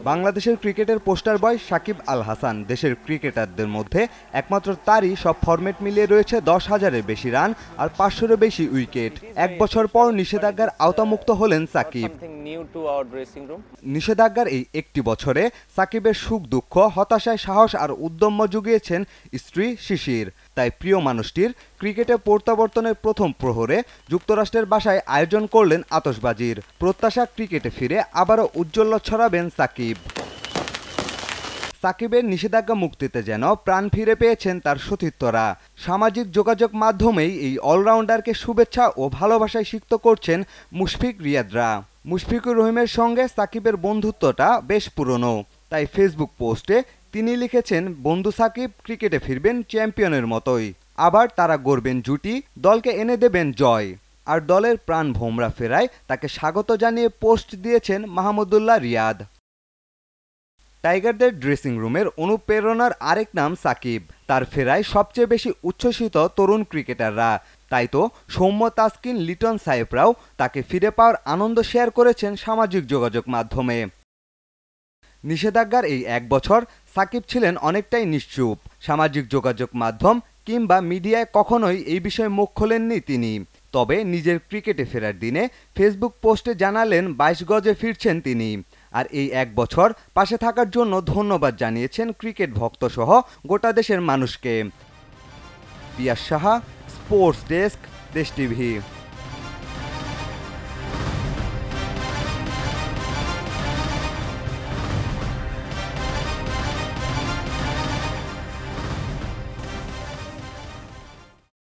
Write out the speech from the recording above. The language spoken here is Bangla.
বাংলাদেশের ক্রিকেটের পোস্টার বয় সাকিব আল হাসান দেশের ক্রিকেটারদের মধ্যে একমাত্র তারই সব ফরম্যাট মিলিয়ে রয়েছে 10,000-এর বেশি রান আর 500-এরও বেশি উইকেট। এক বছর পর নিষেধাজ্ঞার আওতামুক্ত হলেন সাকিব। নিষেধাজ্ঞার এই একটি বছরে সাকিবের সুখ দুঃখ, হতাশায় সাহস আর উদ্যম্য জুগিয়েছেন স্ত্রী শিশির। তাই প্রিয় মানুষটির ক্রিকেটে প্রত্যাবর্তনের প্রথম প্রহরে যুক্তরাষ্ট্রের বাসায় আয়োজন করলেন আতশবাজির। প্রত্যাশা ক্রিকেটে ফিরে আবারও উজ্জ্বল্য ছড়াবেন সাকিব। সাকিবের নিষেধাজ্ঞা মুক্তিতে যেন প্রাণ ফিরে পেয়েছেন তার সতীর্থরা। সামাজিক যোগাযোগ মাধ্যমেই এই অলরাউন্ডারকে শুভেচ্ছা ও ভালোবাসায় সিক্ত করছেন মুশফিক রিয়াদরা। মুশফিকুর রহিমের সঙ্গে সাকিবের বন্ধুত্বটা বেশ পুরনো, তাই ফেসবুক পোস্টে তিনি লিখেছেন, বন্ধু সাকিব ক্রিকেটে ফিরবেন চ্যাম্পিয়নের মতোই, আবার তারা গড়বেন জুটি, দলকে এনে দেবেন জয়। আর দলের প্রাণ ভোমরা ফেরায় তাকে স্বাগত জানিয়ে পোস্ট দিয়েছেন মাহমুদুল্লাহ রিয়াদ। টাইগারদের ড্রেসিং রুমের অনুপ্রেরণার আরেক নাম সাকিব। তার ফেরায় সবচেয়ে বেশি উচ্ছ্বসিত তরুণ ক্রিকেটাররা। তাই তো সৌম্য, তাসকিন, লিটন সাহেবরাও তাকে ফিরে পাওয়ার আনন্দ শেয়ার করেছেন সামাজিক যোগাযোগ মাধ্যমে। নিষেধাজ্ঞার এই এক বছর সাকিব ছিলেন অনেকটাই নিশ্চুপ। সামাজিক যোগাযোগ মাধ্যম কিংবা মিডিয়ায় কখনোই এই বিষয়ে মুখ খোলেননি তিনি। তবে নিজের ক্রিকেটে ফেরার দিনে ফেসবুক পোস্টে জানালেন 22 গজে ফিরছেন তিনি। আর এই এক বছর পাশে থাকার জন্য ধন্যবাদ জানিয়েছেন ক্রিকেট ভক্তসহ গোটা দেশের মানুষকে। পিয়াস সাহা, স্পোর্টস ডেস্ক, দেশ টিভি।